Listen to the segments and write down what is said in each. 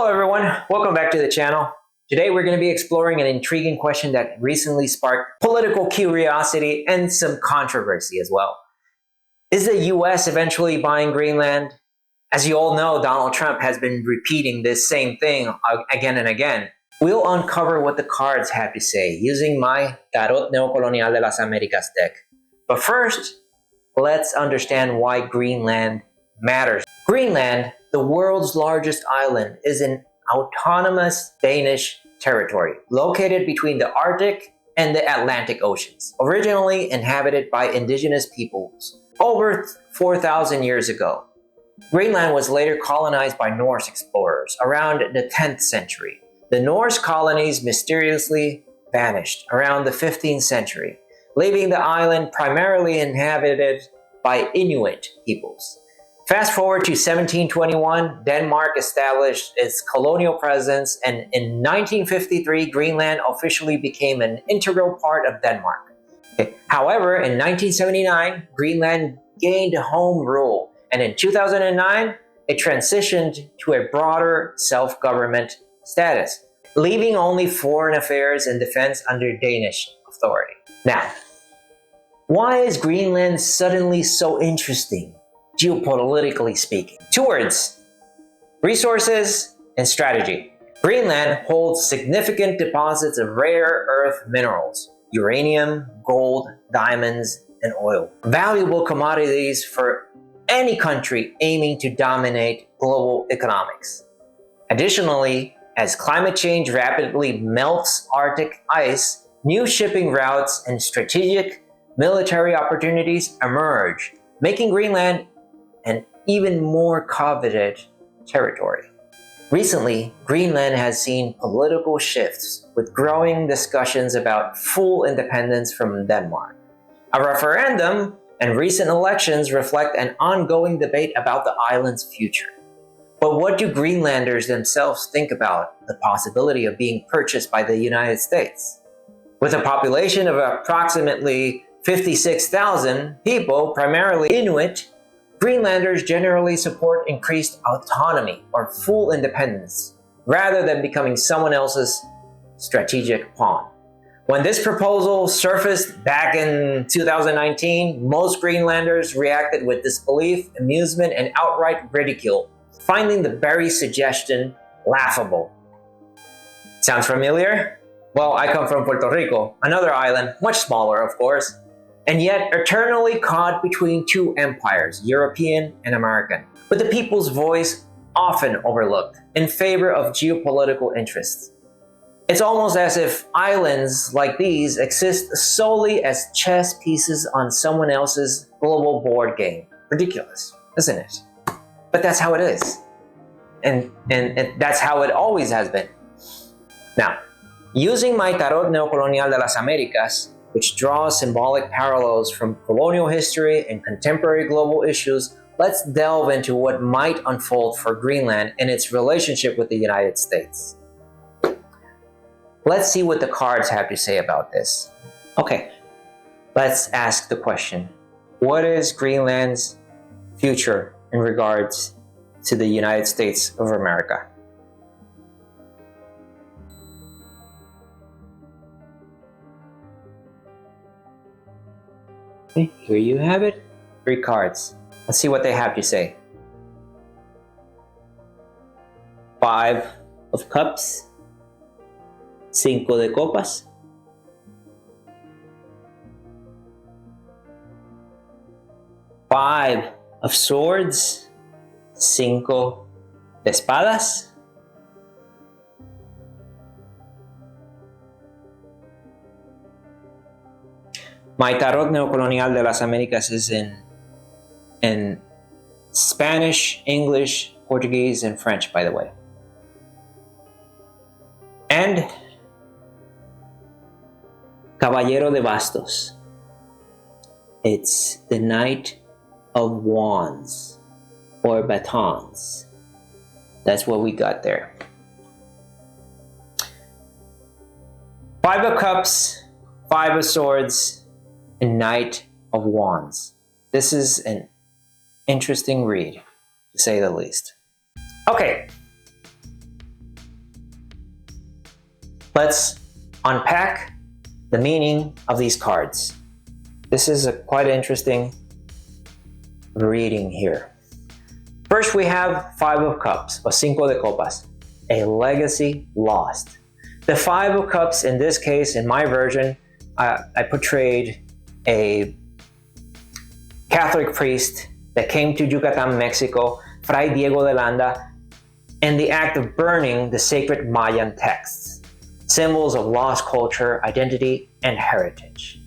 Hello everyone, welcome back to the channel. Today we're going to be exploring an intriguing question that recently sparked political curiosity and some controversy as well. Is the US eventually buying Greenland? As you all know, Donald Trump has been repeating this same thing again and again. We'll uncover what the cards have to say using my Tarot Neocolonial de las Américas deck. But first, let's understand why Greenland matters. Greenland, the world's largest island, is an autonomous Danish territory located between the Arctic and the Atlantic Oceans, originally inhabited by indigenous peoples over 4,000 years ago. Greenland was later colonized by Norse explorers around the 10th century. The Norse colonies mysteriously vanished around the 15th century, leaving the island primarily inhabited by Inuit peoples. Fast forward to 1721, Denmark established its colonial presence, and in 1953, Greenland officially became an integral part of Denmark. However, in 1979, Greenland gained home rule, and in 2009, it transitioned to a broader self-government status, leaving only foreign affairs and defense under Danish authority. Now, why is Greenland suddenly so interesting? Geopolitically speaking. Two words: resources and strategy. Greenland holds significant deposits of rare earth minerals, uranium, gold, diamonds, and oil. Valuable commodities for any country aiming to dominate global economics. Additionally, as climate change rapidly melts Arctic ice, new shipping routes and strategic military opportunities emerge, making Greenland an even more coveted territory. Recently, Greenland has seen political shifts with growing discussions about full independence from Denmark. A referendum and recent elections reflect an ongoing debate about the island's future. But what do Greenlanders themselves think about the possibility of being purchased by the United States? With a population of approximately 56,000 people, primarily Inuit, Greenlanders generally support increased autonomy or full independence, rather than becoming someone else's strategic pawn. When this proposal surfaced back in 2019, most Greenlanders reacted with disbelief, amusement, and outright ridicule, finding the very suggestion laughable. Sounds familiar? Well, I come from Puerto Rico, another island, much smaller of course, and yet eternally caught between two empires, European and American, with the people's voice often overlooked in favor of geopolitical interests. It's almost as if islands like these exist solely as chess pieces on someone else's global board game. Ridiculous, isn't it? But that's how it is. And that's how it always has been. Now, using my Tarot Neocolonial de las Américas, which draws symbolic parallels from colonial history and contemporary global issues, let's delve into what might unfold for Greenland and its relationship with the United States. Let's see what the cards have to say about this. Okay, let's ask the question: what is Greenland's future in regards to the United States of America? Okay, here you have it. 3 cards. Let's see what they have to say. 5 of Cups. 5 de Copas. 5 of Swords. 5 de Espadas. My Tarot Neocolonial de las Américas is in Spanish, English, Portuguese, and French, by the way. And Caballero de Bastos. It's the Knight of Wands, or batons. That's what we got there. 5 of Cups, 5 of Swords, and Knight of Wands. This is an interesting read, to say the least. Okay, Let's unpack the meaning of these cards. This is a quite interesting reading here. First, we have Five of Cups, or Cinco de Copas, a legacy lost. The Five of Cups, in this case, in my version, I portrayed a Catholic priest that came to Yucatan, Mexico, Fray Diego de Landa, in the act of burning the sacred Mayan texts, symbols of lost culture, identity, and heritage.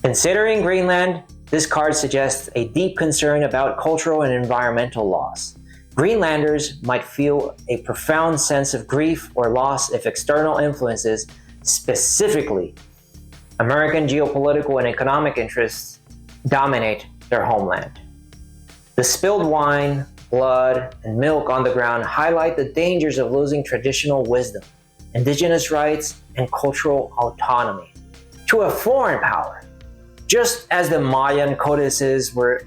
Considering Greenland, this card suggests a deep concern about cultural and environmental loss. Greenlanders might feel a profound sense of grief or loss if external influences, specifically American geopolitical and economic interests, dominate their homeland. The spilled wine, blood, and milk on the ground highlight the dangers of losing traditional wisdom, indigenous rights, and cultural autonomy to a foreign power. Just as the Mayan codices were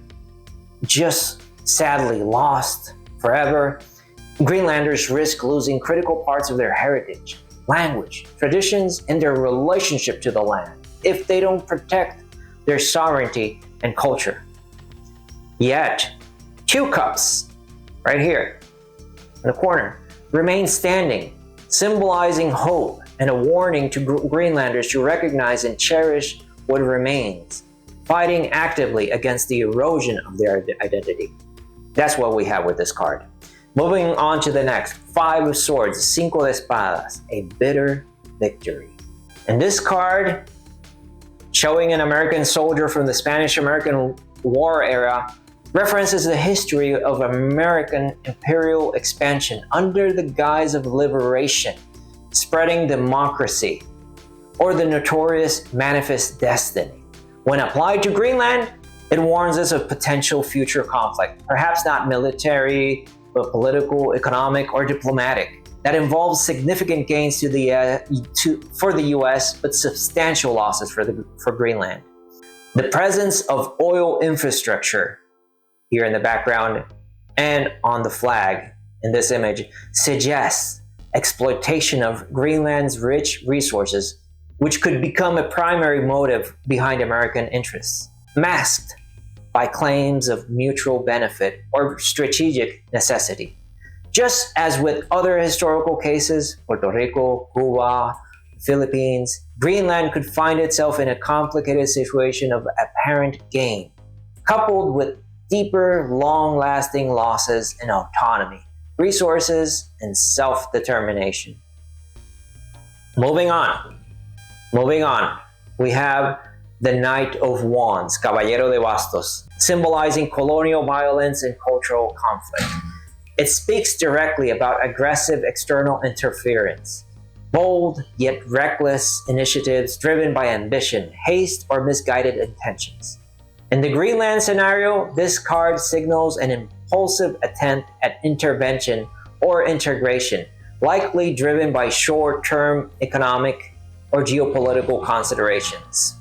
just sadly lost forever, Greenlanders risk losing critical parts of their heritage, language, traditions, and their relationship to the land if they don't protect their sovereignty and culture. Yet, two cups, right here in the corner, remain standing, symbolizing hope and a warning to Greenlanders to recognize and cherish what remains, fighting actively against the erosion of their identity. That's what we have with this card. Moving on to the next, Five of Swords, Cinco de Espadas, a bitter victory. And this card, showing an American soldier from the Spanish-American War era, references the history of American imperial expansion under the guise of liberation, spreading democracy, or the notorious Manifest Destiny. When applied to Greenland, it warns us of potential future conflict, perhaps not military, but political, economic, or diplomatic, that involves significant gains for the US, but substantial losses for Greenland. The presence of oil infrastructure here in the background and on the flag in this image suggests exploitation of Greenland's rich resources, which could become a primary motive behind American interests, masked by claims of mutual benefit or strategic necessity. Just as with other historical cases, Puerto Rico, Cuba, Philippines, Greenland could find itself in a complicated situation of apparent gain, coupled with deeper, long-lasting losses in autonomy, resources, and self-determination. Moving on, we have the Knight of Wands, Caballero de Bastos, symbolizing colonial violence and cultural conflict. It speaks directly about aggressive external interference, bold yet reckless initiatives driven by ambition, haste, or misguided intentions. In the Greenland scenario, this card signals an impulsive attempt at intervention or integration, likely driven by short-term economic or geopolitical considerations.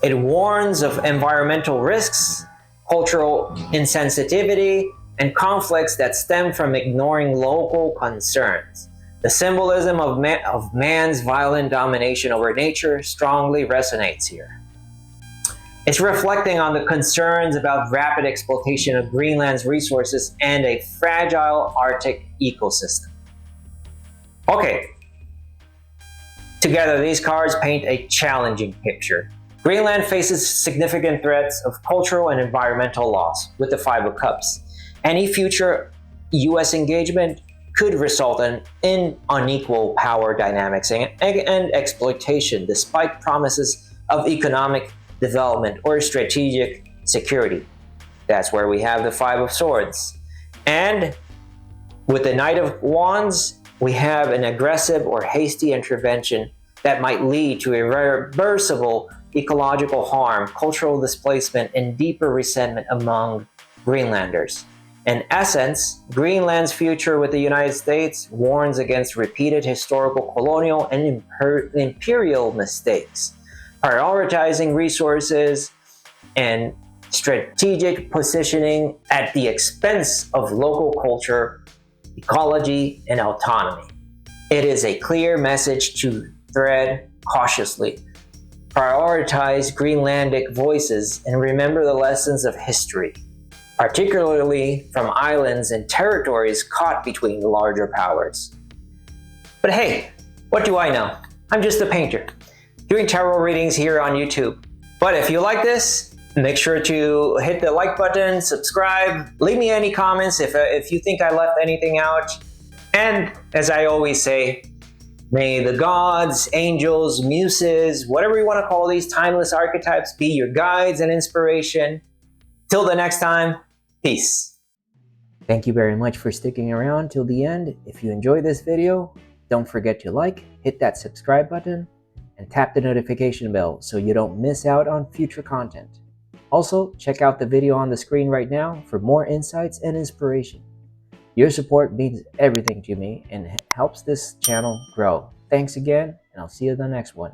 It warns of environmental risks, cultural insensitivity, and conflicts that stem from ignoring local concerns. The symbolism of man's violent domination over nature strongly resonates here. It's reflecting on the concerns about rapid exploitation of Greenland's resources and a fragile Arctic ecosystem. Okay, together these cards paint a challenging picture. Greenland faces significant threats of cultural and environmental loss with the Five of Cups. Any future US engagement could result in unequal power dynamics and exploitation despite promises of economic development or strategic security. That's where we have the Five of Swords. And with the Knight of Wands, we have an aggressive or hasty intervention that might lead to irreversible ecological harm, cultural displacement, and deeper resentment among Greenlanders. In essence, Greenland's future with the United States warns against repeated historical, colonial, and imperial mistakes, prioritizing resources and strategic positioning at the expense of local culture, ecology, and autonomy. It is a clear message to tread cautiously, prioritize Greenlandic voices, and remember the lessons of history, particularly from islands and territories caught between the larger powers. But hey, what do I know? I'm just a painter, doing tarot readings here on YouTube. But if you like this, make sure to hit the like button, subscribe, leave me any comments if you think I left anything out. And as I always say, may the gods, angels, muses, whatever you want to call these timeless archetypes be your guides and inspiration. Till the next time, peace. Thank you very much for sticking around till the end. If you enjoyed this video, don't forget to like, hit that subscribe button, and tap the notification bell so you don't miss out on future content. Also, check out the video on the screen right now for more insights and inspiration. Your support means everything to me and helps this channel grow. Thanks again, and I'll see you in the next one.